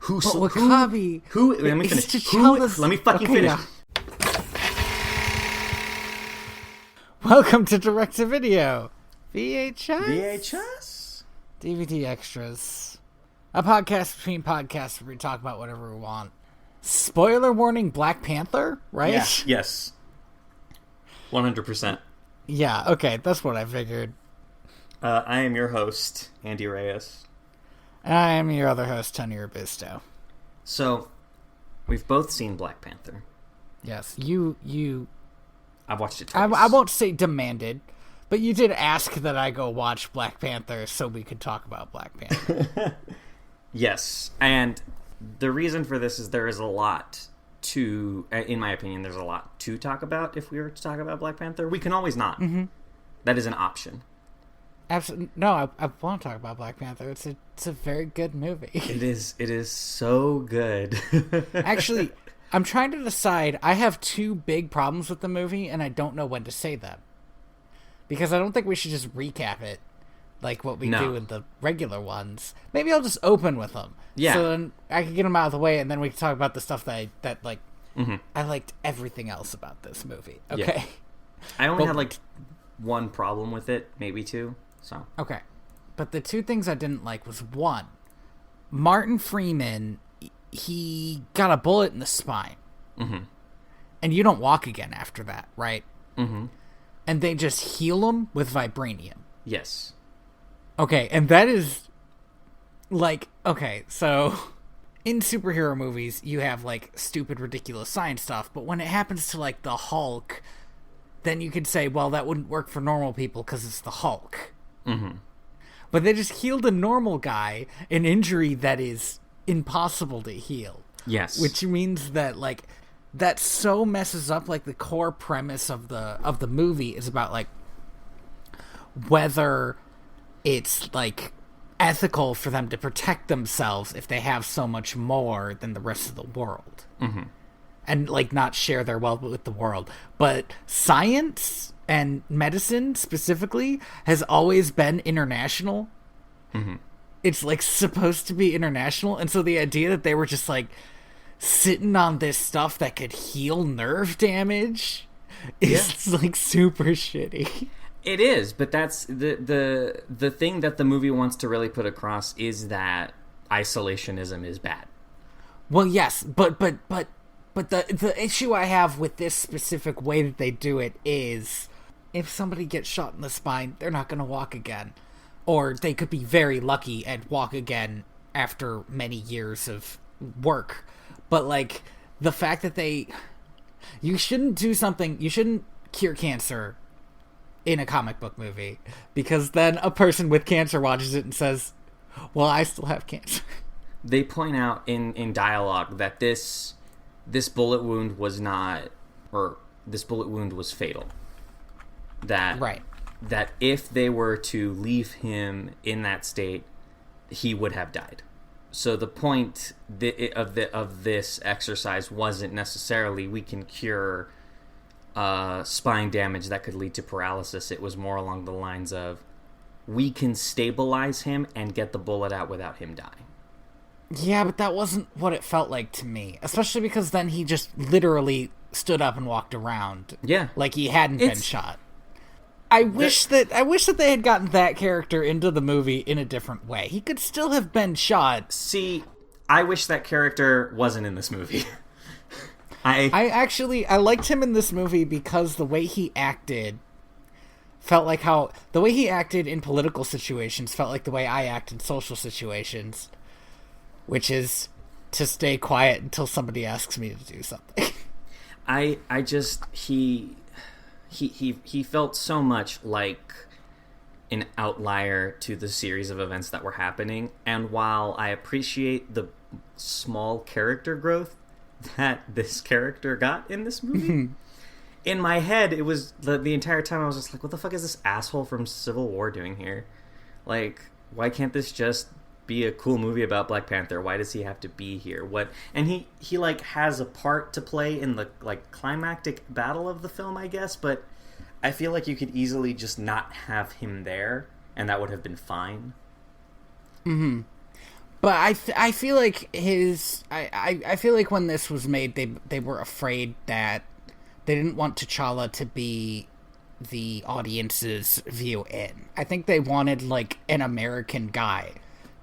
But Wakabi... Let me finish. T'Challa's... Let me fucking finish. Yeah. Welcome to Direct-to-Video. VHS? DVD Extras. A podcast between podcasts where we talk about whatever we want. Spoiler warning, Black Panther, right? Yeah. Yes. 100%. Yeah, okay, that's what I figured. I am your host, Andy Reyes. And I am your other host, Tony Robusto. So, we've both seen Black Panther. Yes, I've watched it twice. I won't say demanded, but you did ask that I go watch Black Panther so we could talk about Black Panther. Yes, and the reason for this is there is a lot to, in my opinion, there's a lot to talk about if we were to talk about Black Panther. We can always not. Mm-hmm. That is an option. Absolutely. No, I want to talk about Black Panther. It's a very good movie. It is so good. Actually, I'm trying to decide. I have two big problems with the movie, and I don't know when to say them. Because I don't think we should just recap it like what we do in the regular ones. Maybe I'll just open with them. Yeah. So then I can get them out of the way, and then we can talk about the stuff that mm-hmm. I liked everything else about this movie. Okay. Yeah. I only had one problem with it, maybe two. So okay, but the two things I didn't like was one, Martin Freeman, he got a bullet in the spine, mm-hmm. and you don't walk again after that, right? Mm-hmm. And they just heal him with vibranium. Yes. Okay, and that is okay, so in superhero movies you have stupid, ridiculous science stuff, but when it happens to the Hulk, then you could say, well, that wouldn't work for normal people because it's the Hulk. Mm-hmm. But they just healed a normal guy an injury that is impossible to heal. Yes. Which means that that so messes up the core premise of the movie is about whether it's ethical for them to protect themselves if they have so much more than the rest of the world. Mm-hmm. And not share their wealth with the world. But science and medicine specifically has always been international. Mm-hmm. It's supposed to be international, and so the idea that they were just sitting on this stuff that could heal nerve damage is super shitty. It is, but that's the thing that the movie wants to really put across is that isolationism is bad. Well, yes, but the issue I have with this specific way that they do it is if somebody gets shot in the spine, they're not going to walk again. Or they could be very lucky and walk again after many years of work. But, the fact that you shouldn't cure cancer in a comic book movie. Because then a person with cancer watches it and says, well, I still have cancer. They point out in dialogue that this bullet wound was not, or this bullet wound was fatal. That if they were to leave him in that state, he would have died. So the point of this exercise wasn't necessarily we can cure spine damage that could lead to paralysis. It was more along the lines of we can stabilize him and get the bullet out without him dying. Yeah, but that wasn't what it felt like to me. Especially because then he just literally stood up and walked around. Yeah. Like he hadn't been shot. I wish that they had gotten that character into the movie in a different way. He could still have been shot. See, I wish that character wasn't in this movie. I liked him in this movie because the way he acted felt like the way he acted in political situations felt like the way I act in social situations. Which is to stay quiet until somebody asks me to do something. He felt so much like an outlier to the series of events that were happening. And while I appreciate the small character growth that this character got in this movie, in my head, it was the entire time I was just like, what the fuck is this asshole from Civil War doing here? Why can't this just be a cool movie about Black Panther? Why does he have to be here? What? And he has a part to play in the climactic battle of the film, I guess, but I feel like you could easily just not have him there and that would have been fine. But I feel like I feel like when this was made, they were afraid that they didn't want T'Challa to be the audience's view in. I think they wanted like an American guy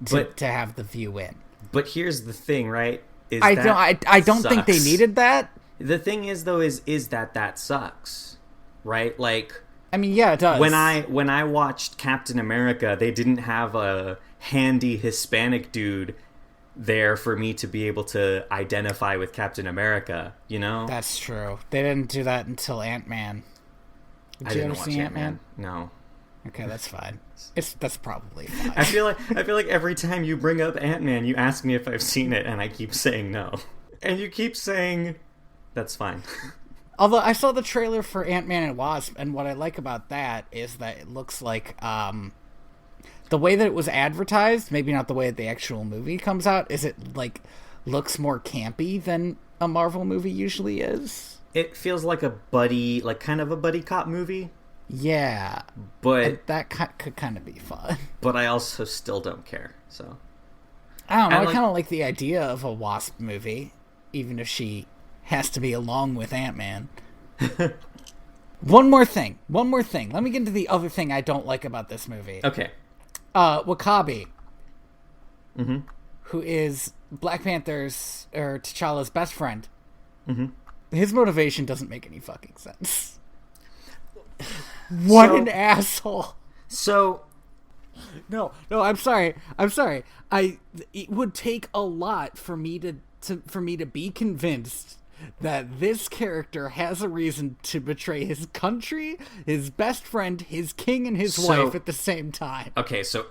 to have the view in. But here's the thing, right? I don't think they needed that. The thing is, though, is that sucks, right? Like, I mean, yeah, it does. When I watched Captain America, they didn't have a handy Hispanic dude there for me to be able to identify with Captain America, you know? That's true. They didn't do that until Ant-Man. Did you ever see Ant-Man? No. Okay, that's fine. That's probably fine. I feel like every time you bring up Ant-Man, you ask me if I've seen it, and I keep saying no. And you keep saying, that's fine. Although I saw the trailer for Ant-Man and Wasp, and what I like about that is that it looks like the way that it was advertised, maybe not the way that the actual movie comes out, is it like looks more campy than a Marvel movie usually is. It feels like kind of a buddy cop movie. Yeah, but that could kind of be fun. But I also still don't care. So I don't know. I kind of like the idea of a Wasp movie, even if she has to be along with Ant-Man. One more thing. Let me get into the other thing I don't like about this movie. Okay. W'Kabi, mm-hmm. who is Black Panther's or T'Challa's best friend. Mm-hmm. His motivation doesn't make any fucking sense. What an asshole. So No, I'm sorry. It would take a lot for me to be convinced that this character has a reason to betray his country, his best friend, his king, and his wife at the same time. Okay, so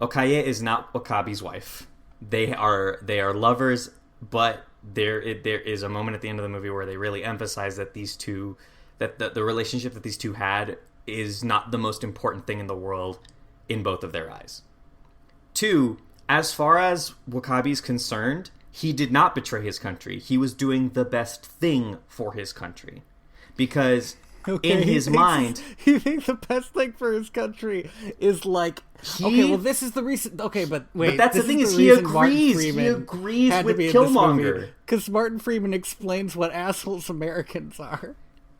Okoye is not W'Kabi's wife. They are lovers, but there is a moment at the end of the movie where they really emphasize that these two, that the relationship that these two had is not the most important thing in the world in both of their eyes. 2, as far as W'Kabi's concerned, he did not betray his country. He was doing the best thing for his country. Because in his mind... He thinks the best thing for his country is like... this is the reason... Okay, but wait. But that's the thing is he agrees. He agrees with Killmonger. Because Martin Freeman explains what assholes Americans are.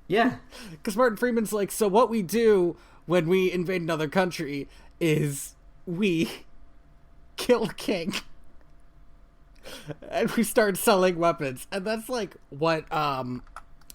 Yeah. Because Martin Freeman's like, so what we do when we invade another country is we kill King. And we start selling weapons. And that's like what, oh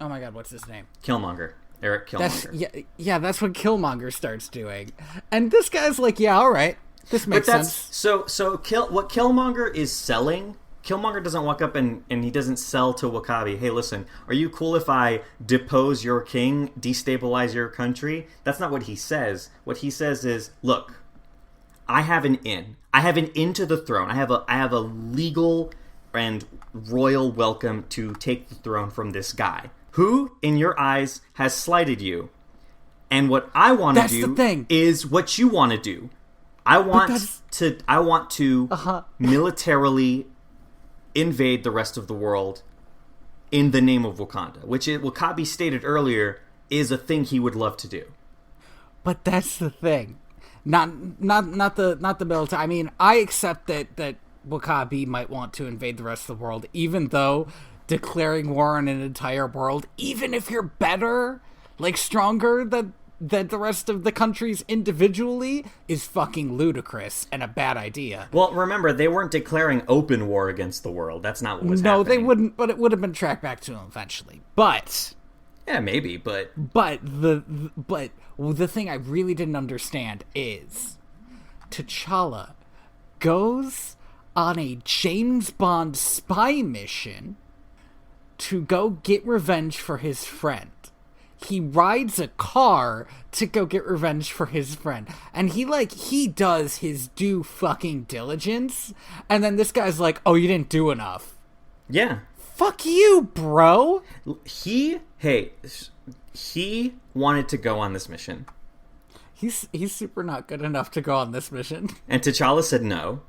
my god, what's his name? Killmonger. Eric Killmonger. That's what Killmonger starts doing. And this guy's like, yeah, alright. This makes sense. So what Killmonger is selling, Killmonger doesn't walk up and he doesn't sell to W'Kabi, hey, listen, are you cool if I depose your king, destabilize your country? That's not what he says. What he says is, look, I have an in. I have an in to the throne. I have a legal and royal welcome to take the throne from this guy who, in your eyes, has slighted you. And what I want to do is what you want to do. I want to militarily invade the rest of the world in the name of Wakanda, which W'Kabi stated earlier is a thing he would love to do. But that's the thing. Not the military. I mean, I accept that W'Kabi might want to invade the rest of the world, even though declaring war on an entire world, even if you're better, like stronger than the rest of the countries individually, is fucking ludicrous and a bad idea. Well, remember, they weren't declaring open war against the world. That's not what was happening. No, they wouldn't, but it would have been tracked back to them eventually. But... yeah, maybe, but the thing I really didn't understand is T'Challa goes on a James Bond spy mission to go get revenge for his friend. He rides a car to go get revenge for his friend. And he does his due fucking diligence. And then this guy's like, oh, you didn't do enough. Yeah. Fuck you, bro. He wanted to go on this mission. He's super not good enough to go on this mission. And T'Challa said no.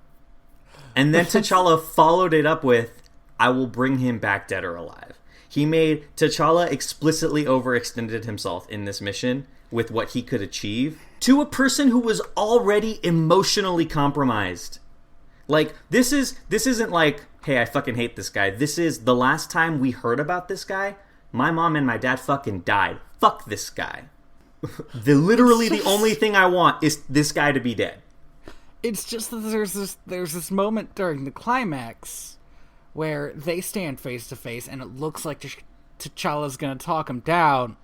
And then T'Challa followed it up with, I will bring him back dead or alive. T'Challa explicitly overextended himself in this mission with what he could achieve to a person who was already emotionally compromised. Like, this isn't like, hey, I fucking hate this guy. This is the last time we heard about this guy, my mom and my dad fucking died. Fuck this guy. Literally the only thing I want is this guy to be dead. It's just that there's this moment during the climax where they stand face to face, and it looks like T'Challa's gonna talk him down,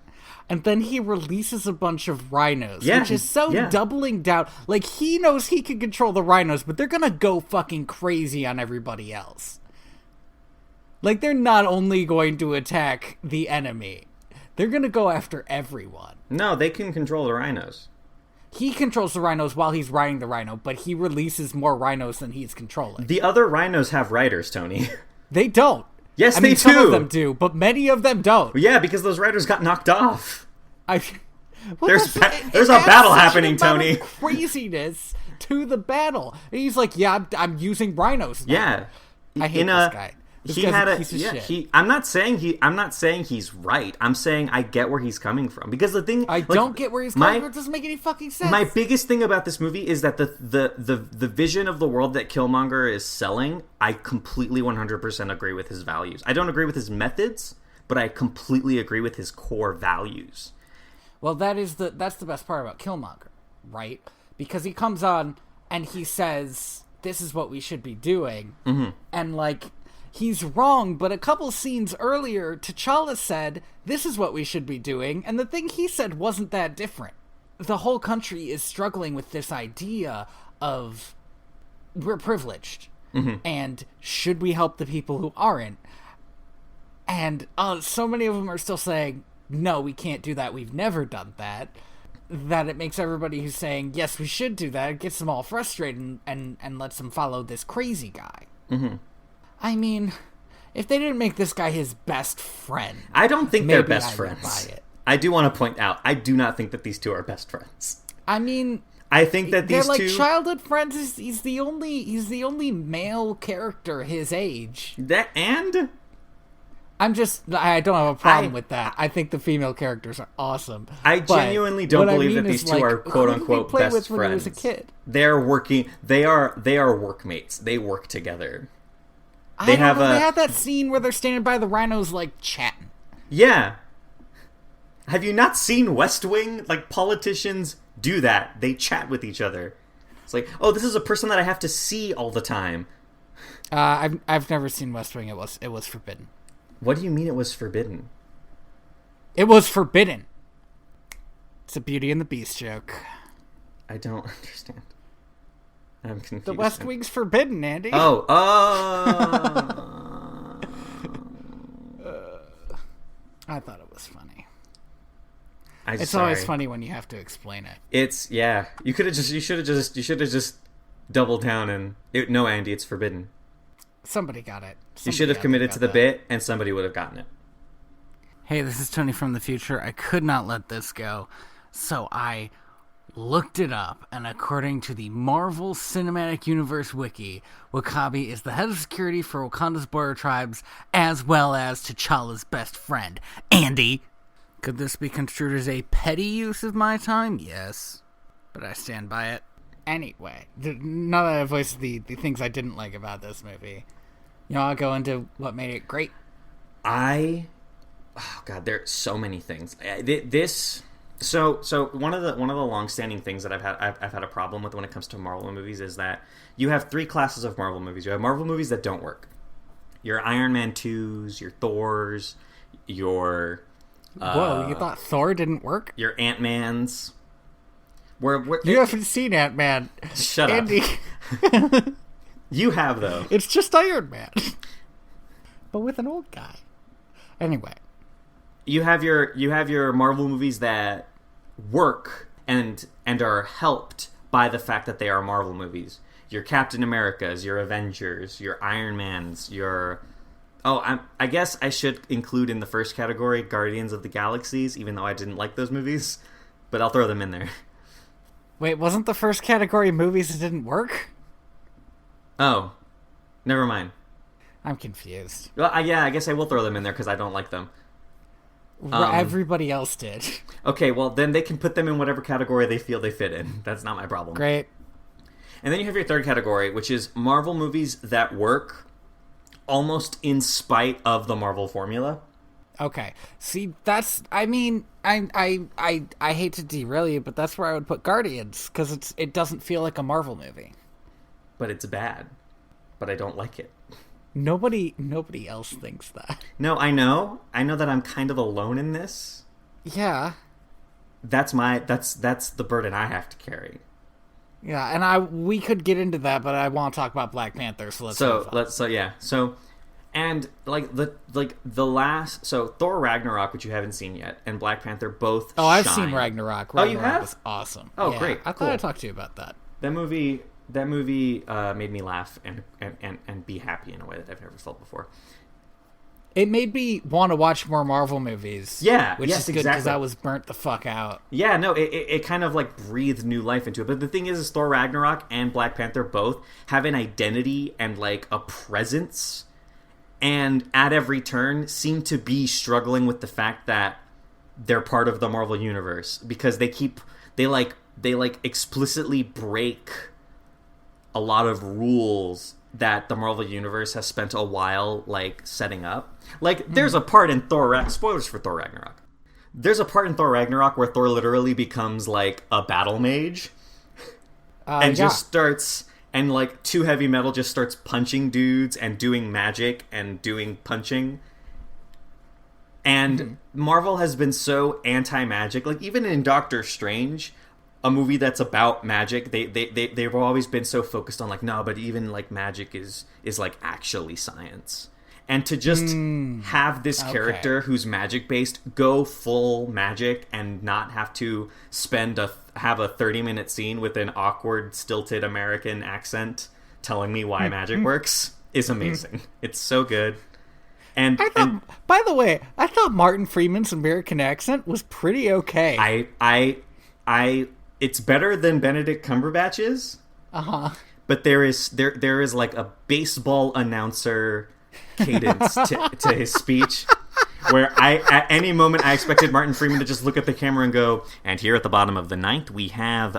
and then he releases a bunch of rhinos, which is doubling down. Like, he knows he can control the rhinos, but they're gonna go fucking crazy on everybody else. Like, they're not only going to attack the enemy, they're gonna go after everyone. No, they can control the rhinos. He controls the rhinos while he's riding the rhino, but he releases more rhinos than he's controlling. The other rhinos have riders, Tony. They don't. Yes, they do. Some of them do, but many of them don't. Yeah, because those riders got knocked off. There's a battle happening, Tony. Craziness to the battle. And he's like, yeah, I'm using rhinos now. Yeah. I hate this guy. I'm not saying he's right. I'm saying I get where he's coming from, because the thing I don't get where he's coming from. It doesn't make any fucking sense. My biggest thing about this movie is that the vision of the world that Killmonger is selling, I completely 100% agree with his values. I don't agree with his methods, but I completely agree with his core values. Well, that's the best part about Killmonger, right? Because he comes on and he says, "This is what we should be doing," and like, he's wrong, but a couple scenes earlier, T'Challa said, "This is what we should be doing," and the thing he said wasn't that different. The whole country is struggling with this idea of, we're privileged, and should we help the people who aren't? And so many of them are still saying, no, we can't do that, we've never done that. That it makes everybody who's saying, yes, we should do that, it gets them all frustrated and lets them follow this crazy guy. I mean, if they didn't make this guy his best friend, I don't think they're best friends. I do want to point out, I do not think that these two are best friends. I mean, I think that these they're like two childhood friends. He's the only male character his age. I don't have a problem with that. I think the female characters are awesome. I genuinely don't believe that these two are quote unquote best friends. When he was a kid? They are workmates. They work together. They have that scene where they're standing by the rhinos, like, chatting. Yeah. Have you not seen West Wing? Like, politicians do that. They chat with each other. It's like, oh, this is a person that I have to see all the time. I've never seen West Wing. It was forbidden. What do you mean it was forbidden? It was forbidden. It's a Beauty and the Beast joke. I don't understand. I'm confused. The West Wing's forbidden, Andy. Oh. I thought it was funny. It's always funny when you have to explain it. You should have just doubled down and no, Andy, it's forbidden. Somebody got it. You should have committed to the bit, and somebody would have gotten it. Hey, this is Tony from the future. I could not let this go, so I looked it up, and according to the Marvel Cinematic Universe wiki, W'Kabi is the head of security for Wakanda's border tribes, as well as T'Challa's best friend, Andy. Could this be construed as a petty use of my time? Yes, but I stand by it. Anyway, now that I've voiced the things I didn't like about this movie, I'll go into what made it great. Oh God, there are so many things. So one of the long-standing things that I've had a problem with when it comes to Marvel movies is that you have three classes of Marvel movies. You have Marvel movies that don't work. Your Iron Man 2s, your Thors, your whoa, you thought Thor didn't work? Your Ant-Mans. You haven't seen Ant-Man. Shut Andy. up. You have, though. It's just Iron Man. But with an old guy. Anyway. You have your Marvel movies that work and are helped by the fact that they are Marvel movies. Your Captain Americas, your Avengers, your Iron Mans, your... I guess I should include in the first category Guardians of the Galaxies, even though I didn't like those movies. But I'll throw them in there. Wait, wasn't the first category movies that didn't work? Oh, never mind. I'm confused. Well, I guess I will throw them in there because I don't like them. Everybody else did. Okay, well, then they can put them in whatever category they feel they fit in. That's not my problem. Great. And then you have your third category, which is Marvel movies that work almost in spite of the Marvel formula. Okay. See, that's, I mean, I hate to derail you, but that's where I would put Guardians, because it doesn't feel like a Marvel movie. But it's bad. But I don't like it. Nobody else thinks that. No, I know. I know that I'm kind of alone in this. Yeah. That's the burden I have to carry. Yeah, and we could get into that, but I want to talk about Black Panther, so let's move on. And the last, so Thor Ragnarok, which you haven't seen yet, and Black Panther both I've shine. seen Ragnarok. Oh, you have? Was awesome. Oh, yeah, great. I cool. thought I'd talk to you about that. That movie made me laugh and be happy in a way that I've never felt before. It made me want to watch more Marvel movies. Yeah, which is good because I was burnt the fuck out. Yeah, no, it kind of like breathed new life into it. But the thing is Thor Ragnarok and Black Panther both have an identity and like a presence, and at every turn seem to be struggling with the fact that they're part of the Marvel universe, because they explicitly break a lot of rules that the Marvel Universe has spent a while, like, setting up. Like, there's a part in spoilers for Thor Ragnarok. There's a part in Thor Ragnarok where Thor literally becomes, like, a battle mage. Just starts, and, like, 2 Heavy Metal just starts punching dudes and doing magic and doing punching. And Marvel has been so anti-magic. Like, even in Doctor Strange, a movie that's about magic, they've always been so focused on like, no, but even like magic is like actually science. And to just have this character who's magic based go full magic and not have to have a 30-minute scene with an awkward stilted American accent telling me why magic works is amazing. It's so good. And by the way, I thought Martin Freeman's American accent was pretty okay. It's better than Benedict Cumberbatch's. But there is like a baseball announcer cadence to his speech, where at any moment I expected Martin Freeman to just look at the camera and go, and here at the bottom of the ninth we have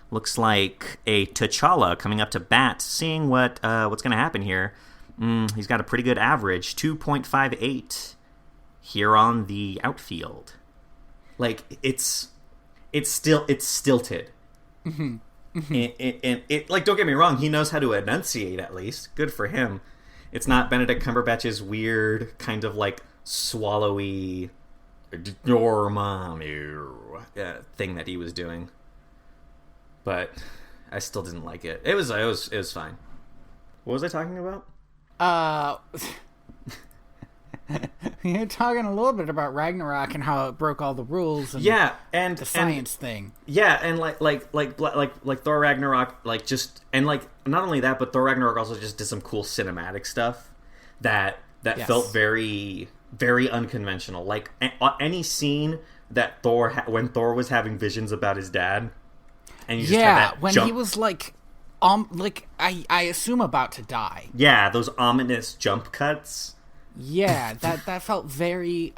looks like a T'Challa coming up to bat, seeing what's going to happen here. He's got a pretty good average, 2.58 here on the outfield. Like, it's stilted. And like, don't get me wrong, he knows how to enunciate at least. Good for him. It's not Benedict Cumberbatch's weird kind of like swallowy your mom thing that he was doing. But I still didn't like it. It was fine. What was I talking about? You're talking a little bit about Ragnarok and how it broke all the rules. And and the science thing. Yeah, and like Thor Ragnarok, like just, and like not only that, but Thor Ragnarok also just did some cool cinematic stuff that felt very, very unconventional. Like any scene that when Thor was having visions about his dad, and you just had that when jump. he was like I assume about to die. Yeah, those ominous jump cuts. Yeah, that felt very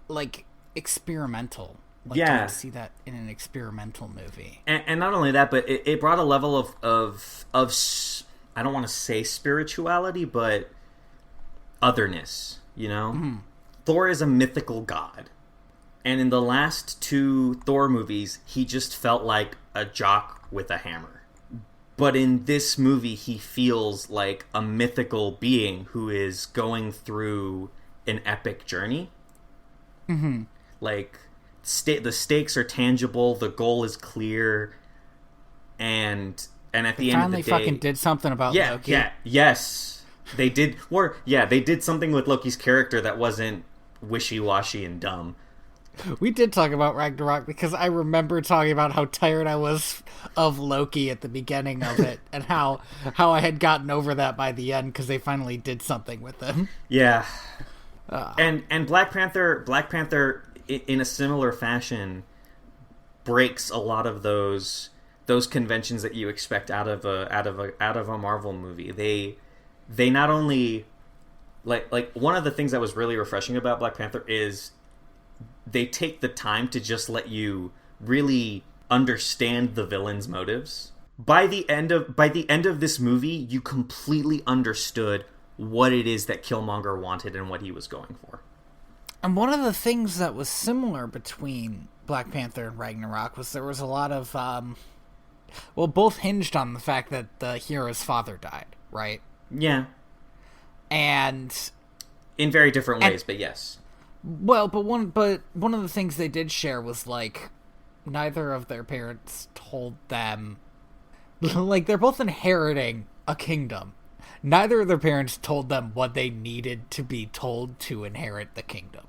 like experimental. Like, I would see that in an experimental movie. And not only that, but it brought a level of I don't want to say spirituality, but otherness, you know? Mm-hmm. Thor is a mythical god. And in the last 2 Thor movies, he just felt like a jock with a hammer. But in this movie, he feels like a mythical being who is going through an epic journey. Mm-hmm. Like, the stakes are tangible, the goal is clear, and at the end of the day, they finally fucking did something about Loki. Yes, they did. They did something with Loki's character that wasn't wishy-washy and dumb. We did talk about Ragnarok because I remember talking about how tired I was of Loki at the beginning of it, and how I had gotten over that by the end because they finally did something with him. Yeah, and Black Panther in a similar fashion breaks a lot of those conventions that you expect out of a Marvel movie. They not only like one of the things that was really refreshing about Black Panther is they take the time to just let you really understand the villain's motives. by the end of this movie, you completely understood what it is that Killmonger wanted and what he was going for. And one of the things that was similar between Black Panther and Ragnarok was there was a lot of, both hinged on the fact that the hero's father died, right? Yeah. And in very different ways, but yes. Well, but one of the things they did share was, like, neither of their parents told them, like, they're both inheriting a kingdom. Neither of their parents told them what they needed to be told to inherit the kingdom.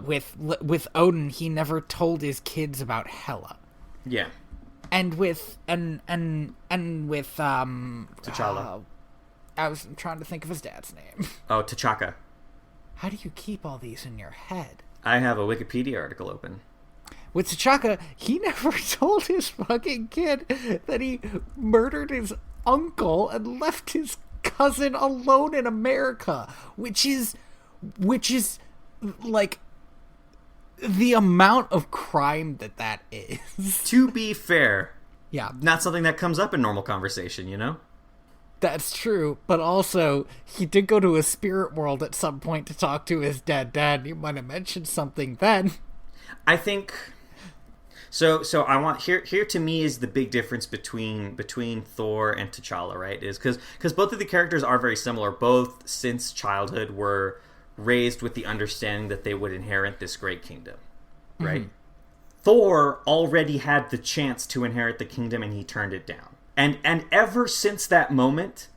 With Odin, he never told his kids about Hela. Yeah. And with T'Challa. I was trying to think of his dad's name. Oh, T'Chaka. How do you keep all these in your head? I have a Wikipedia article open. With T'Chaka, he never told his fucking kid that he murdered his uncle and left his cousin alone in America, which is like the amount of crime that is. To be fair, yeah, not something that comes up in normal conversation, you know? That's true, but also, he did go to a spirit world at some point to talk to his dead dad. You might have mentioned something then. I think... So I want... Here to me is the big difference between Thor and T'Challa, right? Is because both of the characters are very similar. Both, since childhood, were raised with the understanding that they would inherit this great kingdom, right? Mm-hmm. Thor already had the chance to inherit the kingdom, and he turned it down. And ever since that moment,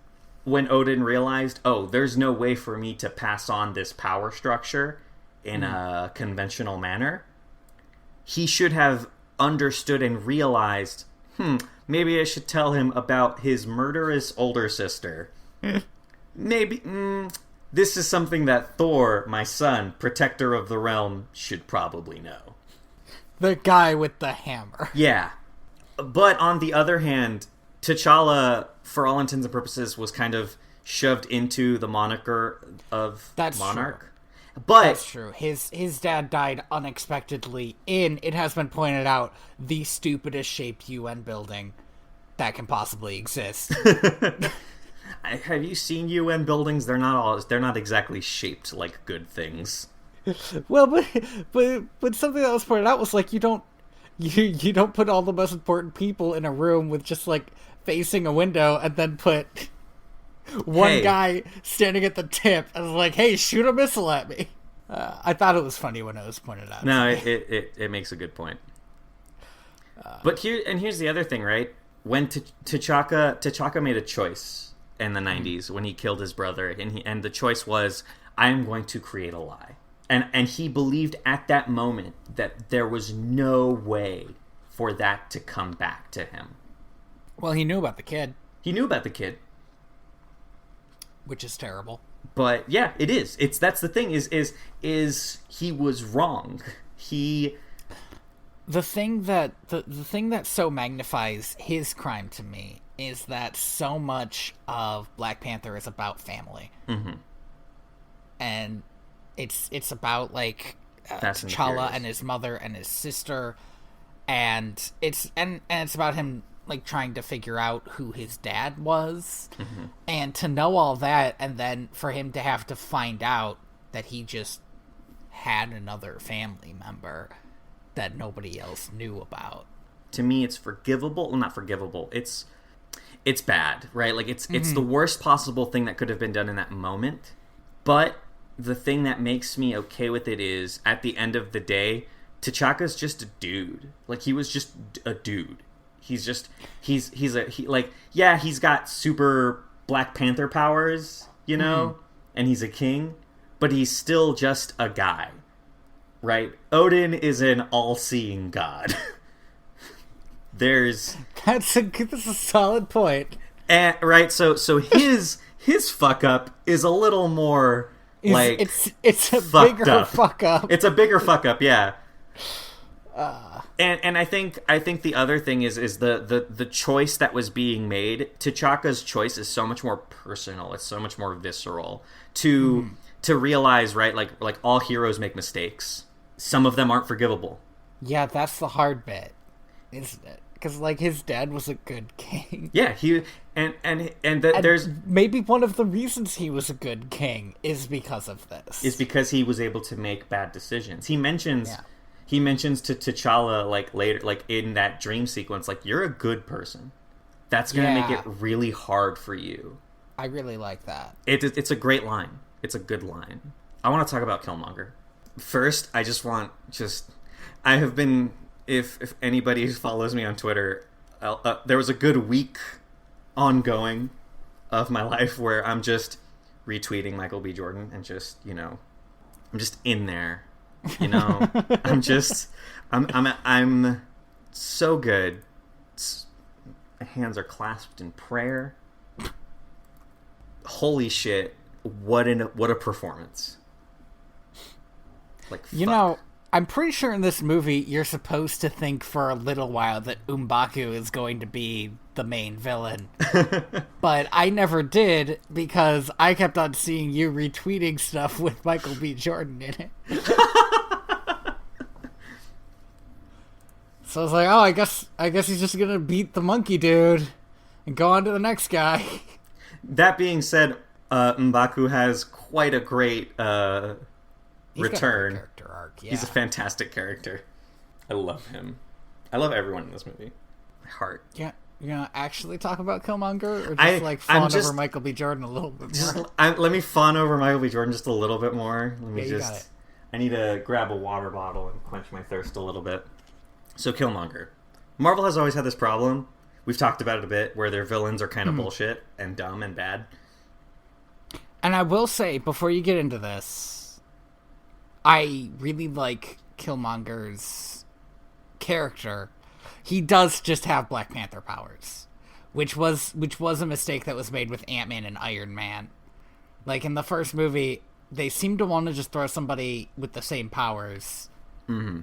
when Odin realized, oh, there's no way for me to pass on this power structure in a conventional manner, he should have understood and realized, maybe I should tell him about his murderous older sister. Maybe, this is something that Thor, my son, protector of the realm, should probably know. The guy with the hammer. Yeah. But on the other hand, T'Challa, for all intents and purposes, was kind of shoved into the moniker of Monarch. True. But that's true. His dad died unexpectedly in, it has been pointed out, the stupidest shaped UN building that can possibly exist. Have you seen UN buildings? They're not exactly shaped like good things. Well, but something that was pointed out was like you don't put all the most important people in a room with just like facing a window and then put one guy standing at the tip and like, hey, shoot a missile at me. I thought it was funny when it was pointed out. No, it makes a good point. But here's the other thing, right? When T'Chaka made a choice in the 90s when he killed his brother, and the choice was, I am going to create a lie. And he believed at that moment that there was no way for that to come back to him. Well, he knew about the kid. Which is terrible. But yeah, it is. That's the thing is he was wrong. The thing that so magnifies his crime to me is that so much of Black Panther is about family. Mm-hmm. And it's about like T'Challa and his mother and his sister, and it's about him like trying to figure out who his dad was, and to know all that, and then for him to have to find out that he just had another family member that nobody else knew about. To me, it's forgivable. Well, not forgivable. It's bad, right? Like it's the worst possible thing that could have been done in that moment. But the thing that makes me okay with it is, at the end of the day, T'Chaka's just a dude. Like, he was just a dude. He's got super Black Panther powers, you know, and he's a king, but he's still just a guy, right? Odin is an all-seeing god. That's a solid point. And, right, so his fuck up is a little more like it's a bigger fuck up. It's a bigger fuck up, yeah. And I think the other thing is the choice that was being made. T'Chaka's choice is so much more personal. It's so much more visceral to realize, right? Like all heroes make mistakes. Some of them aren't forgivable. Yeah, that's the hard bit, isn't it? because like his dad was a good king. Yeah, there's maybe one of the reasons he was a good king is because of this. Is because he was able to make bad decisions. He mentions to T'Challa like later, like in that dream sequence, like you're a good person. That's gonna make it really hard for you. I really like that. It's a great line. It's a good line. I want to talk about Killmonger. First, I have been, if anybody follows me on Twitter, there was a good week ongoing of my life where I'm just retweeting Michael B. Jordan and just, I'm just in there, I'm so good. My hands are clasped in prayer. Holy shit. What a performance. Like, fuck. I'm pretty sure in this movie you're supposed to think for a little while that M'Baku is going to be the main villain. But I never did because I kept on seeing you retweeting stuff with Michael B. Jordan in it. So I was like, I guess he's just gonna beat the monkey dude and go on to the next guy. That being said, M'Baku has quite a great return. Character arc. Yeah. He's a fantastic character. I love him. I love everyone in this movie. My heart. Yeah, you're gonna actually talk about Killmonger, or just fawn over Michael B. Jordan a little bit more? Let me fawn over Michael B. Jordan just a little bit more. Got it. I need to grab a water bottle and quench my thirst a little bit. So Killmonger. Marvel has always had this problem. We've talked about it a bit, where their villains are kind of bullshit and dumb and bad. And I will say, before you get into this, I really like Killmonger's character. He does just have Black Panther powers, which was a mistake that was made with Ant-Man and Iron Man. Like in the first movie, they seem to want to just throw somebody with the same powers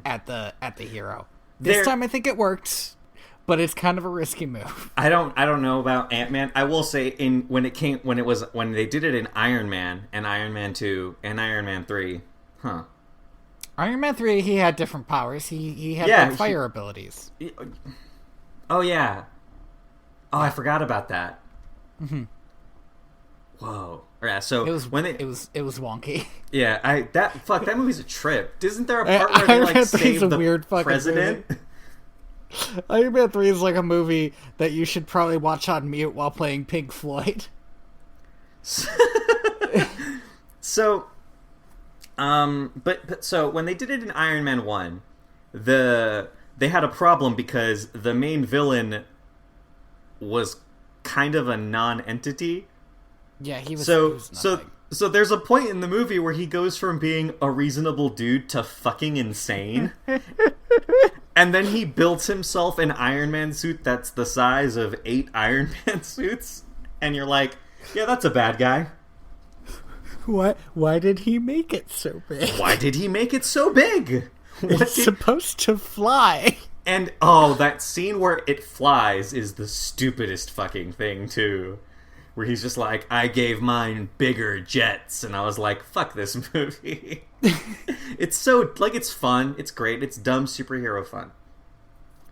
at the hero. This time I think it worked, but it's kind of a risky move. I don't know about Ant-Man. I will say when they did it in Iron Man and Iron Man 2 and Iron Man 3, Iron Man 3, he had different powers. He had fire abilities. Oh yeah. Oh, I forgot about that. Mm-hmm. Whoa. Yeah, so it was wonky. Yeah, that movie's a trip. Isn't there a part where they like save the weird president? Iron Man 3 is like a movie that you should probably watch on mute while playing Pink Floyd. So, so when they did it in Iron Man 1, they had a problem because the main villain was kind of a non-entity. Yeah, he was. So there's a point in the movie where he goes from being a reasonable dude to fucking insane. And then he built himself an Iron Man suit that's the size of 8 Iron Man suits. And you're like, yeah, that's a bad guy. Why did he make it so big? Why did he make it so big? It's supposed to fly. And, that scene where it flies is the stupidest fucking thing, too. Where he's just like, I gave mine bigger jets. And I was like, fuck this movie. It's so, it's fun. It's great. It's dumb superhero fun.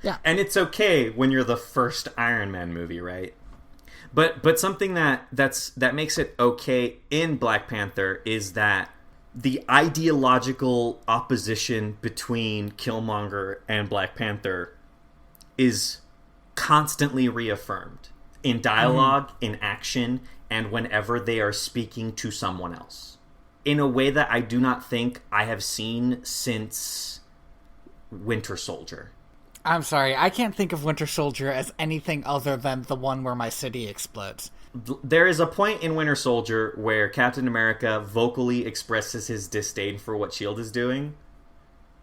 Yeah. And it's okay when you're the first Iron Man movie, right? But something that makes it okay in Black Panther is that the ideological opposition between Killmonger and Black Panther is constantly reaffirmed. In dialogue, in action, and whenever they are speaking to someone else. In a way that I do not think I have seen since Winter Soldier. I'm sorry, I can't think of Winter Soldier as anything other than the one where my city explodes. There is a point in Winter Soldier where Captain America vocally expresses his disdain for what S.H.I.E.L.D. is doing.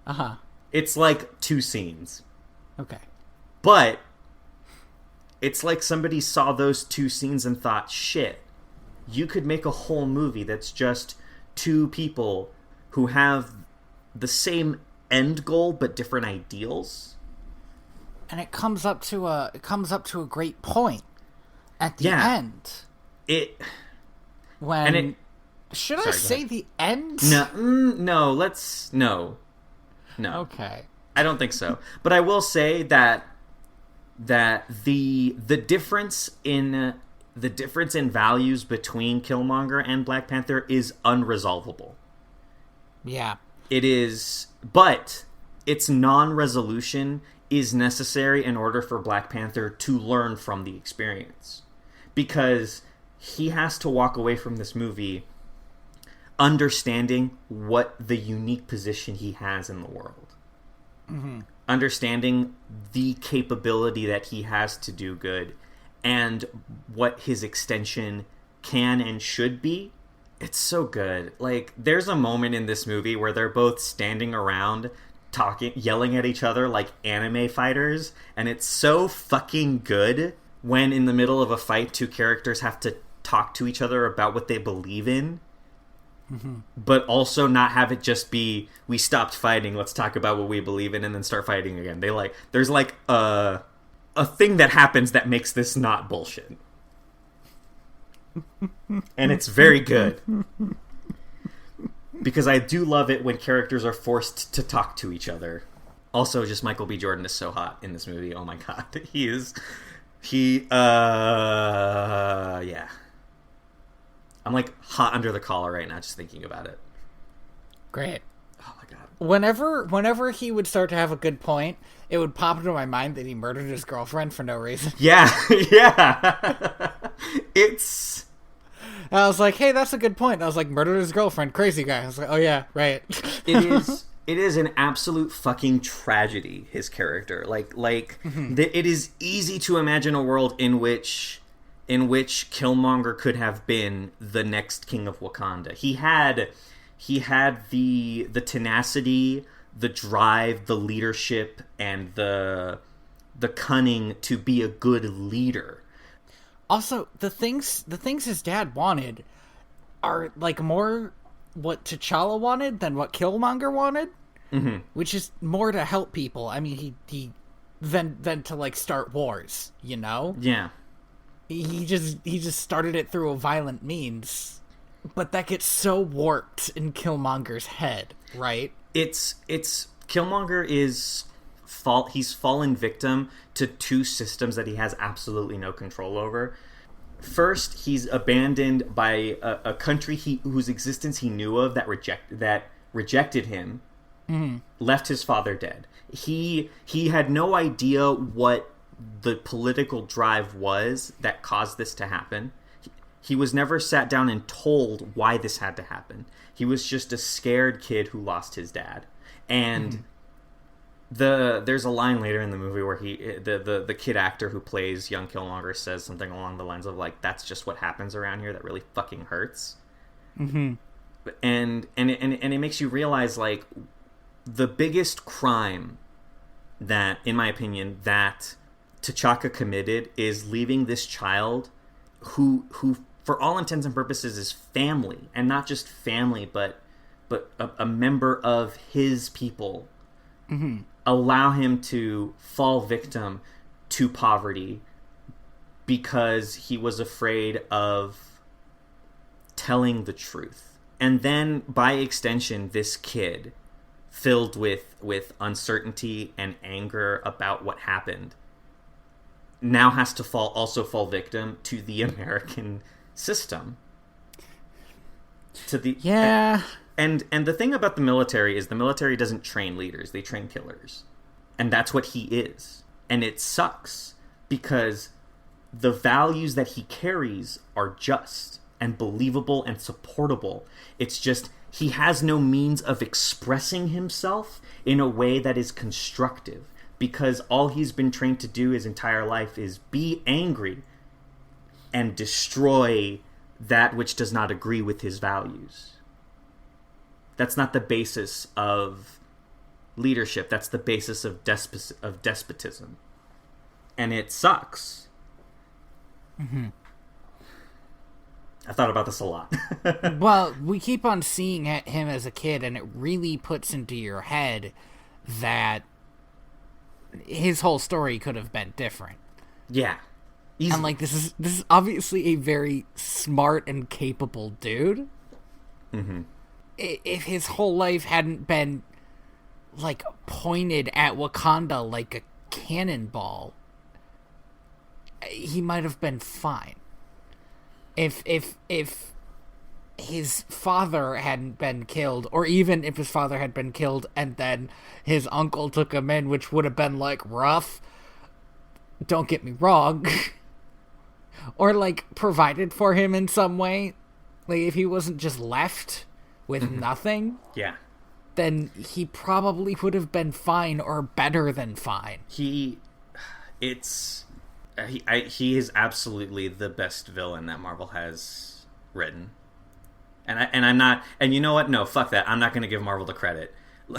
Uh-huh. It's like 2 scenes. Okay. But it's like somebody saw those 2 scenes and thought, shit, you could make a whole movie that's just 2 people who have the same end goal but different ideals. And it comes up to a great point at the end. Should I say the end? No. No. Okay. I don't think so. But I will say that that the difference in values between Killmonger and Black Panther is unresolvable. Yeah. It is, but its non-resolution is necessary in order for Black Panther to learn from the experience. Because he has to walk away from this movie understanding what the unique position he has in the world. Mm-hmm. Understanding the capability that he has to do good and what his extension can and should be. It's so good. Like, there's a moment in this movie where they're both standing around talking, yelling at each other like anime fighters, and it's so fucking good when in the middle of a fight two characters have to talk to each other about what they believe in. Mm-hmm. But also not have it just be, we stopped fighting, let's talk about what we believe in, and then start fighting again. There's like a thing that happens that makes this not bullshit. And it's very good. Because I do love it when characters are forced to talk to each other. Also, just Michael B. Jordan is so hot in this movie. Oh my god. Yeah. I'm like hot under the collar right now just thinking about it. Great. Oh my god. Whenever he would start to have a good point, it would pop into my mind that he murdered his girlfriend for no reason. Yeah, yeah. I was like, hey, that's a good point. I was like, murdered his girlfriend, crazy guy. I was like, oh yeah, right. It is an absolute fucking tragedy, his character. Mm-hmm. It is easy to imagine a world in which Killmonger could have been the next king of Wakanda. He had the tenacity, the drive, the leadership, and the cunning to be a good leader. Also, the things his dad wanted are like more what T'Challa wanted than what Killmonger wanted, mm-hmm. which is more to help people. I mean, he than to like start wars, you know? Yeah. He just started it through a violent means, but that gets so warped in Killmonger's head, right? It's Killmonger is he's fallen victim to two systems that he has absolutely no control over. First, he's abandoned by a country whose existence he knew of that rejected him, mm-hmm. left his father dead. He had no idea what the political drive was that caused this to happen. He was never sat down and told why this had to happen. He was just a scared kid who lost his dad. And mm-hmm. there's a line later in the movie where the kid actor who plays young Killmonger says something along the lines of like, that's just what happens around here that really fucking hurts. Mm-hmm. And it makes you realize like the biggest crime that, in my opinion, that T'Chaka committed is leaving this child who for all intents and purposes is family, and not just family but a member of his people. Mm-hmm. Allow him to fall victim to poverty because he was afraid of telling the truth. And then by extension, this kid filled with uncertainty and anger about what happened now has to fall victim to the American system. And the thing about the military is the military doesn't train leaders, they train killers. And that's what he is. And it sucks because the values that he carries are just and believable and supportable. It's just he has no means of expressing himself in a way that is constructive. Because all he's been trained to do his entire life is be angry and destroy that which does not agree with his values. That's not the basis of leadership. That's the basis of despotism. And it sucks. Mm-hmm. I thought about this a lot. Well, we keep on seeing him as a kid, and it really puts into your head that his whole story could have been different. Yeah. Easily. And like this is obviously a very smart and capable dude. Mm-hmm. If his whole life hadn't been like pointed at Wakanda like a cannonball, he might have been fine. If his father hadn't been killed, or even if his father had been killed and then his uncle took him in, which would have been, like, rough, don't get me wrong, or, like, provided for him in some way, like, if he wasn't just left with nothing, yeah, then he probably would have been fine or better than fine. He is absolutely the best villain that Marvel has written. And I'm not, and you know what? No, fuck that. I'm not going to give Marvel the credit.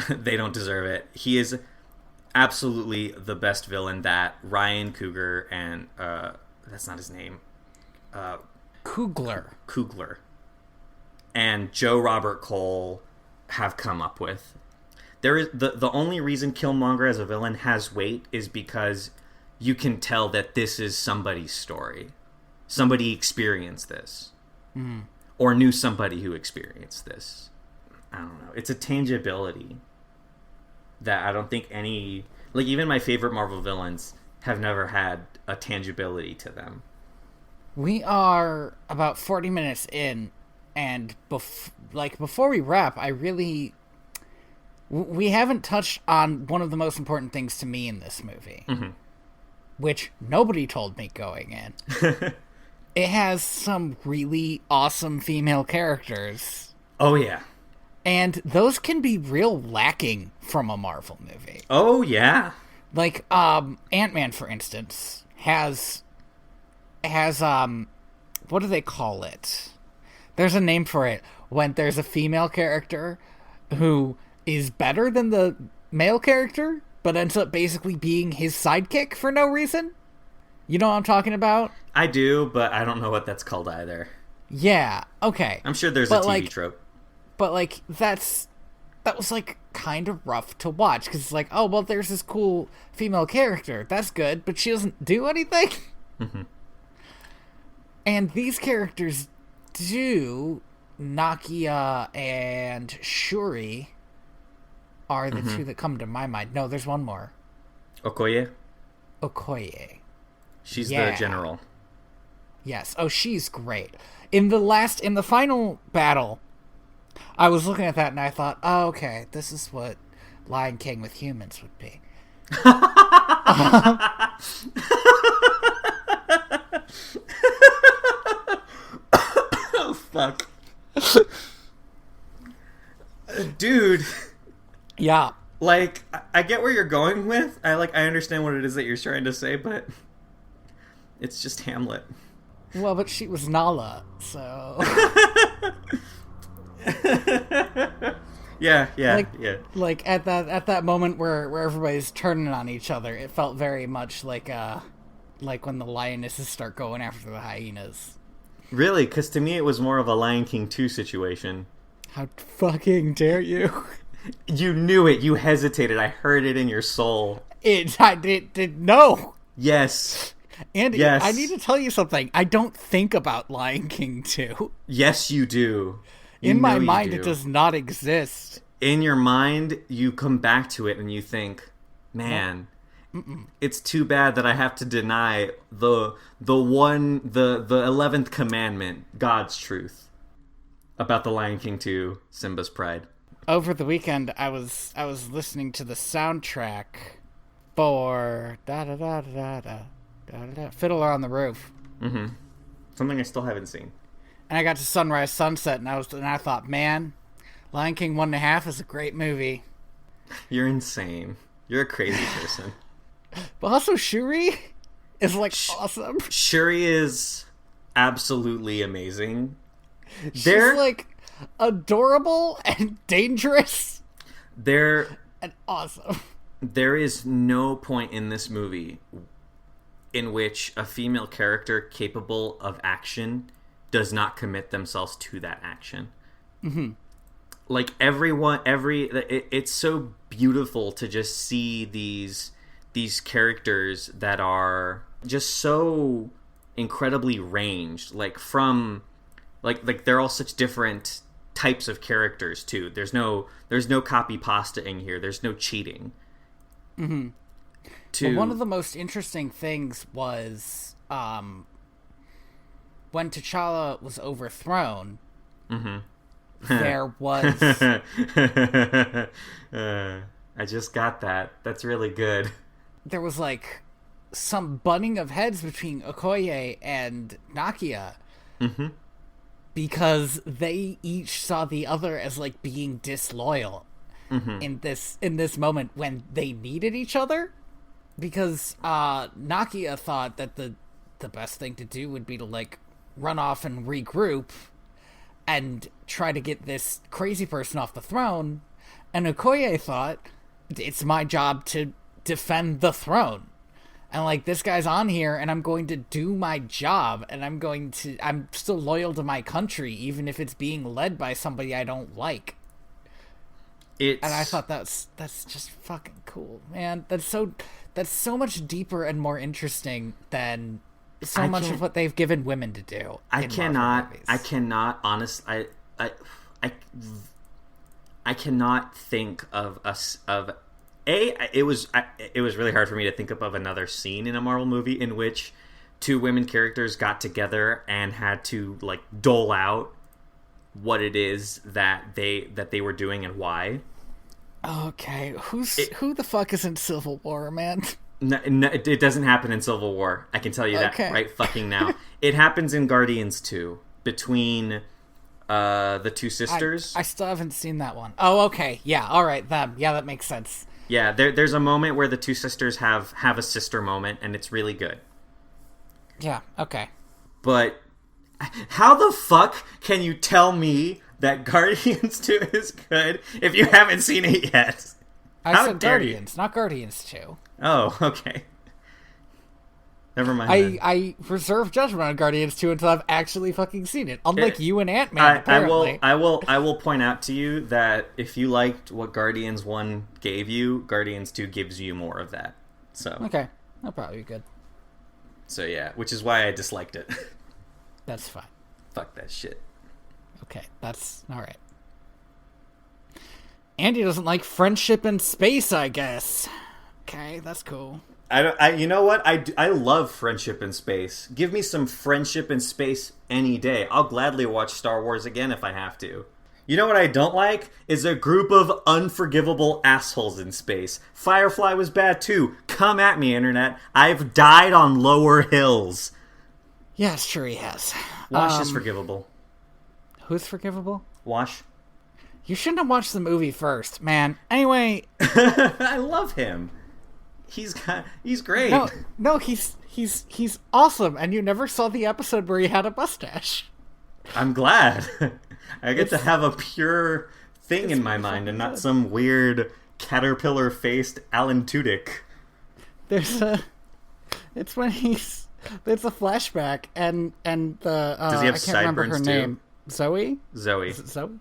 They don't deserve it. He is absolutely the best villain that Ryan Coogler and that's not his name. Coogler and Joe Robert Cole have come up with. There is the only reason Killmonger as a villain has weight is because you can tell that this is somebody's story. Somebody experienced this. Mm. Or knew somebody who experienced this. I don't know. It's a tangibility that I don't think any... Like, even my favorite Marvel villains have never had a tangibility to them. We are about 40 minutes in, and before we wrap, we haven't touched on one of the most important things to me in this movie. Mm-hmm. Which nobody told me going in. It has some really awesome female characters. Oh, yeah. And those can be real lacking from a Marvel movie. Oh, yeah. Like, Ant-Man, for instance, has what do they call it? There's a name for it. When there's a female character who is better than the male character, but ends up basically being his sidekick for no reason. You know what I'm talking about? I do, but I don't know what that's called either. Yeah, okay. I'm sure there's a TV trope. But, like, that was, like, kind of rough to watch, because it's like, oh, well, there's this cool female character. That's good, but she doesn't do anything? Mm-hmm. And these characters do. Nakia and Shuri are the two that come to my mind. No, there's one more. Okoye. She's the general. Yes. Oh, she's great. In the final battle, I was looking at that and I thought, oh, okay, this is what Lion King with humans would be. Oh, fuck. Dude. Yeah. Like, I get where you're going with. I understand what it is that you're trying to say, but it's just Hamlet. Well, but she was Nala, so... yeah. Like at that moment where everybody's turning on each other, it felt very much like when the lionesses start going after the hyenas. Really? Because to me it was more of a Lion King 2 situation. How fucking dare you? You knew it. You hesitated. I heard it in your soul. I did no. Yes. Andy, yes. I need to tell you something. I don't think about Lion King 2. Yes, you do. In my mind, it does not exist. In your mind, you come back to it and you think, man, it's too bad that I have to deny the 11th commandment, God's truth, about the Lion King 2, Simba's Pride. Over the weekend, I was listening to the soundtrack for Fiddler on the Roof. Mm-hmm. Something I still haven't seen. And I got to Sunrise Sunset, and I thought, man, Lion King 1.5 is a great movie. You're insane. You're a crazy person. But also Shuri is awesome. Shuri is absolutely amazing. She's adorable and dangerous. And awesome. There is no point in this movie in which a female character capable of action does not commit themselves to that action. Mm-hmm. Like it's so beautiful to just see these characters that are just so incredibly ranged, from they're all such different types of characters too. There's no copy pastaing here. There's no cheating. Mm-hmm. Well, one of the most interesting things was when T'Challa was overthrown, Mm-hmm. there was I just got that. That's really good. there was like some butting of heads between Okoye and Nakia. Mm-hmm. Because they each saw the other as like being disloyal in this moment when they needed each other. Because Nakia thought that the best thing to do would be to like run off and regroup and try to get this crazy person off the throne, and Okoye thought it's my job to defend the throne. And, like, this guy's on here, and I'm going to do my job, and I'm still loyal to my country, even if it's being led by somebody I don't like. And I thought that's just fucking cool, man. That's so much deeper and more interesting than so much of what they've given women to do. I cannot think of it was really hard for me to think of another scene in a Marvel movie in which two women characters got together and had to like dole out what it is that they were doing and why. Okay, who the fuck is in Civil War, man? No, it doesn't happen in Civil War. I can tell you that right fucking now. It happens in Guardians 2 between the two sisters. I still haven't seen that one. Oh, okay. Yeah, all right. Yeah, that makes sense. Yeah, there's a moment where the two sisters have a sister moment, and it's really good. Yeah, okay. But how the fuck can you tell me that Guardians 2 is good if you haven't seen it yet? I said Guardians, not Guardians 2. Oh, okay. Never mind. I reserve judgment on Guardians 2 until I've actually fucking seen it. Unlike you and Ant-Man, apparently. I will point out to you that if you liked what Guardians 1 gave you, Guardians 2 gives you more of that. So okay, that'll probably be good. So yeah, which is why I disliked it. That's fine. Fuck that shit. Okay, that's alright. Andy doesn't like friendship in space, I guess. Okay, that's cool. You know what? I love friendship in space. Give me some friendship in space any day. I'll gladly watch Star Wars again if I have to. You know what I don't like? Is a group of unforgivable assholes in space. Firefly was bad too. Come at me, internet. I've died on lower hills. Yeah, sure he has. Wash is forgivable. Who's forgivable? Wash. You shouldn't have watched the movie first, man. Anyway. I love him. He's great. No, he's awesome, and you never saw the episode where he had a mustache. I'm glad. I get to have a pure thing in my mind and not some weird caterpillar-faced Alan Tudyk. It's a flashback, and the does he have I can't remember her name. Zoe. Is it Zoe?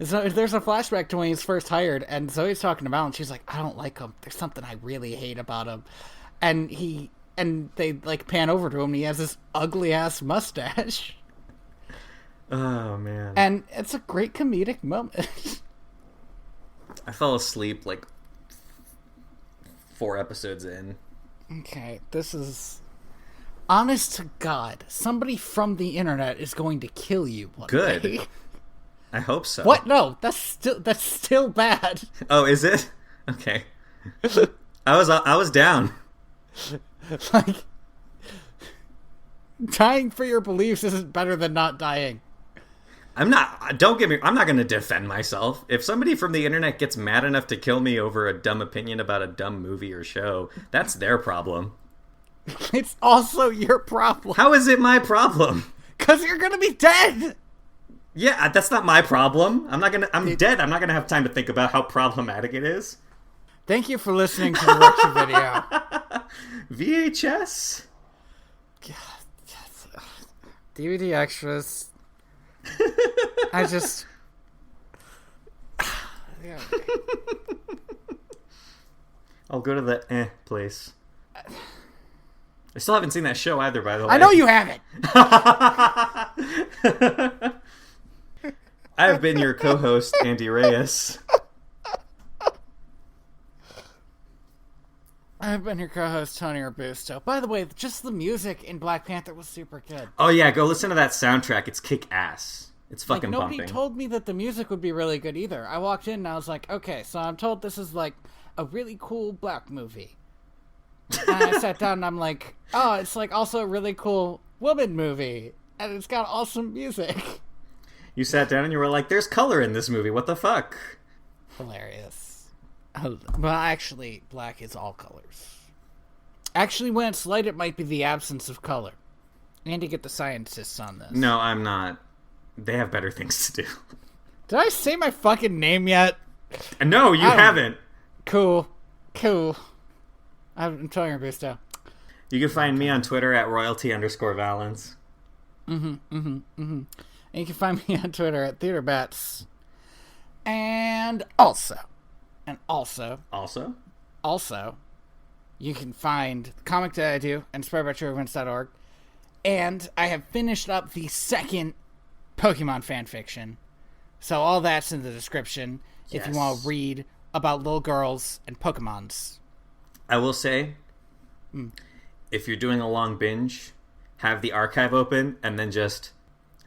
So there's a flashback to when he's first hired, and Zoe's talking about him, and she's like, I don't like him. There's something I really hate about him. And they like pan over to him, and he has this ugly ass mustache. Oh man. And it's a great comedic moment. I fell asleep like 4 episodes in. Okay, this is honest to God, somebody from the internet is going to kill you one Good. day. I hope so. What? No, that's still bad. Oh, is it? Okay. I was down. Like, dying for your beliefs isn't better than not dying. Don't get me, I'm not going to defend myself. If somebody from the internet gets mad enough to kill me over a dumb opinion about a dumb movie or show, that's their problem. It's also your problem. How is it my problem? 'Cause you're going to be dead. Yeah, that's not my problem. I'm dead. I'm not gonna have time to think about how problematic it is. Thank you for listening to the lecture video. VHS? DVD extras. I just... Yeah. I'll go to the place. I still haven't seen that show either, by the way. I know you haven't! I have been your co-host, Andy Reyes. I've been your co-host, Tony Robusto. By the way, just the music in Black Panther was super good. Oh yeah, go listen to that soundtrack. It's kick-ass. It's fucking nobody bumping. told me that the music would be really good either. I walked in and I was like, okay, so I'm told this is like a really cool black movie. And I sat down and I'm like, oh, it's like also a really cool woman movie. And it's got awesome music. You sat down and you were like, there's color in this movie. What the fuck? Hilarious. Well, actually, black is all colors. Actually, when it's light, it might be the absence of color. And to get the scientists on this. No, I'm not. They have better things to do. Did I say my fucking name yet? No, you haven't. Cool. I'm Tony Robusto. You can find me on Twitter at royalty_valence. And you can find me on Twitter at TheaterBats. And also, you can find the comic that I do and inspiredbytrueevents.org. And I have finished up the second Pokemon fanfiction. So all that's in the description if you want to read about little girls and Pokemons. I will say, if you're doing a long binge, have the archive open and then just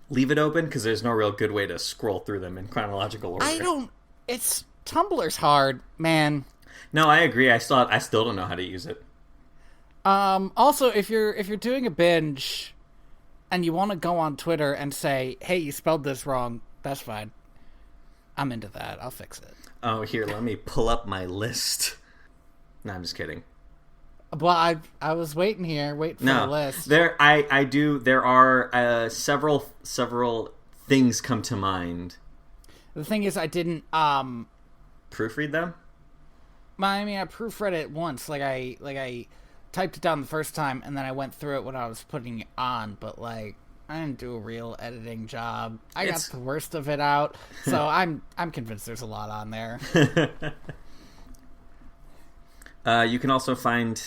leave it open because there's no real good way to scroll through them in chronological order. Tumblr's hard, man. No, I agree. I still don't know how to use it. Also, if you're doing a binge and you want to go on Twitter and say, hey, you spelled this wrong, that's fine. I'm into that. I'll fix it. Oh, here, let me pull up my list. No, I'm just kidding. Well, I was waiting for the list. There are several things come to mind. The thing is, I didn't proofread them. I mean, I proofread it once. I typed it down the first time, and then I went through it when I was putting it on. But I didn't do a real editing job. I got the worst of it out, so I'm convinced there's a lot on there. You can also find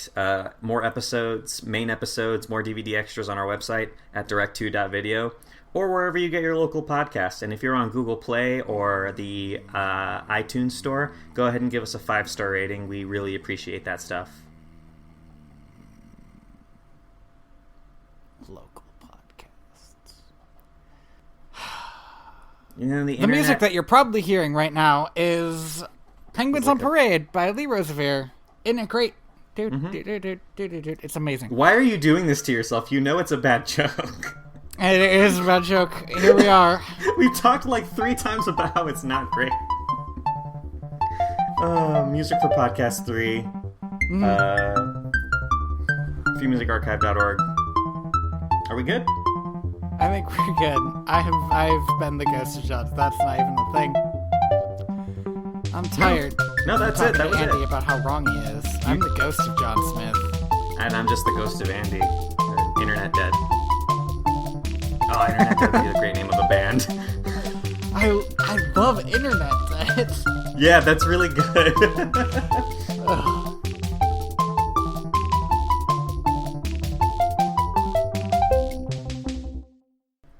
more episodes, main episodes, more DVD extras on our website at direct2.video or wherever you get your local podcasts. And if you're on Google Play or the iTunes store, go ahead and give us a 5-star rating. We really appreciate that stuff. Local podcasts. The music that you're probably hearing right now is Penguins on Parade by Lee Rosevere. Isn't it great? Dude, it's amazing. Why are you doing this to yourself? You know it's a bad joke. It is a bad joke. Here we are. We've talked 3 times about how it's not great. Music for Podcast 3. FreeMusicArchive.org. Are we good? I think we're good. I've been the ghost of John. That's not even a thing. I'm tired. No, that's it. That was Andy it. About how wrong he is. I'm the ghost of John Smith. And I'm just the ghost of Andy. Internet Dead. Oh, Internet Dead would be the great name of a band. I love Internet Dead. Yeah, that's really good.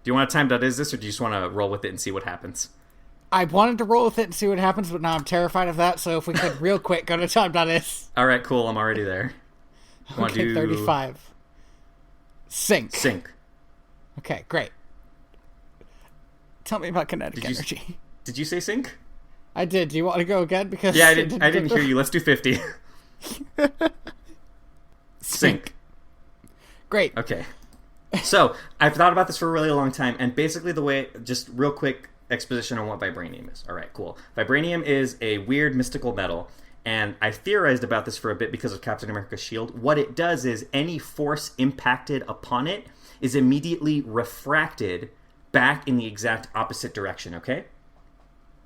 Do you want to time.is this, or do you just want to roll with it and see what happens? I wanted to roll with it and see what happens, but now I'm terrified of that, so if we could real quick go to time.is. Alright, cool, I'm already there. Okay, 35. Sync. Okay, great. Tell me about kinetic energy. Did you say sync? I did. Do you want to go again? Because yeah, I didn't hear you. Let's do 50. Sync. Great. Okay. So, I've thought about this for a really long time, and basically the way, just real quick exposition on what vibranium is. Alright, cool. Vibranium is a weird mystical metal, and I theorized about this for a bit because of Captain America's shield. What it does is any force impacted upon it is immediately refracted back in the exact opposite direction, okay?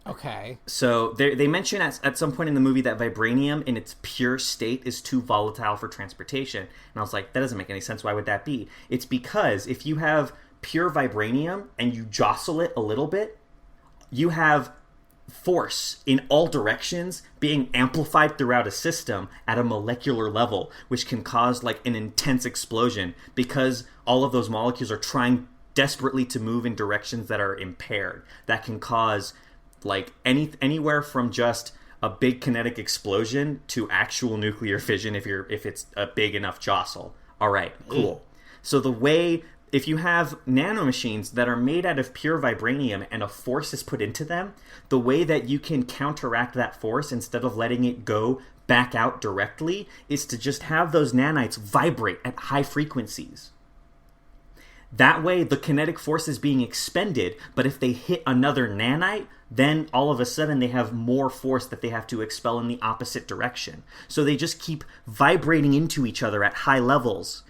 Okay. So they mention at some point in the movie that vibranium in its pure state is too volatile for transportation. And I was like, that doesn't make any sense. Why would that be? It's because if you have pure vibranium and you jostle it a little bit, you have force in all directions being amplified throughout a system at a molecular level, which can cause an intense explosion because all of those molecules are trying desperately to move in directions that are impaired. That can cause anywhere from just a big kinetic explosion to actual nuclear fission if it's a big enough jostle. All right, cool. So the way, if you have nanomachines that are made out of pure vibranium and a force is put into them, the way that you can counteract that force instead of letting it go back out directly is to just have those nanites vibrate at high frequencies. That way, the kinetic force is being expended, but if they hit another nanite, then all of a sudden they have more force that they have to expel in the opposite direction. So they just keep vibrating into each other at high levels,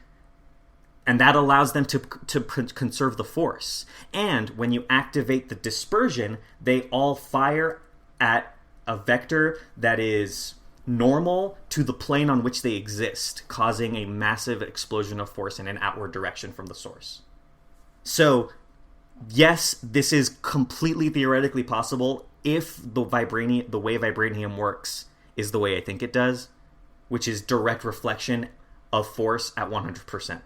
and that allows them to conserve the force. And when you activate the dispersion, they all fire at a vector that is normal to the plane on which they exist, causing a massive explosion of force in an outward direction from the source. So, yes, this is completely theoretically possible if the way vibranium works is the way I think it does, which is direct reflection of force at 100%.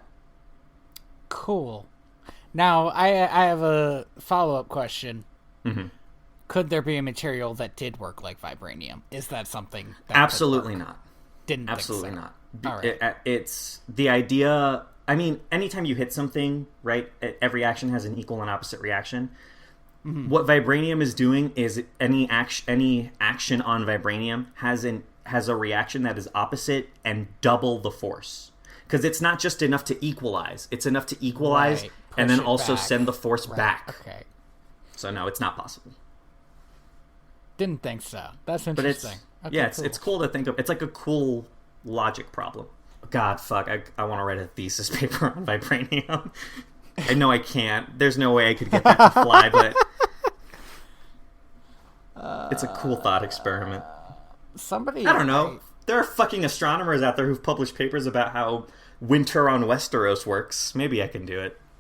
Cool. Now, I have a follow-up question. Mm-hmm. Could there be a material that did work like vibranium? Is that something that Absolutely not. Didn't Absolutely think so. not. All right. It's the idea. I mean, anytime you hit something, right, every action has an equal and opposite reaction. Mm-hmm. What vibranium is doing is any action on vibranium has a reaction that is opposite and double the force. Because it's not just enough to equalize. It's enough to equalize Right. and then Push it also back. send the force Right. back. Okay. So no, it's not possible. Didn't think so. That's But interesting. it's cool to think of. It's like a cool logic problem. God, fuck, I want to write a thesis paper on vibranium. I know I can't. There's no way I could get that to fly, but it's a cool thought experiment. Somebody... I don't know. There are fucking astronomers out there who've published papers about how winter on Westeros works. Maybe I can do it.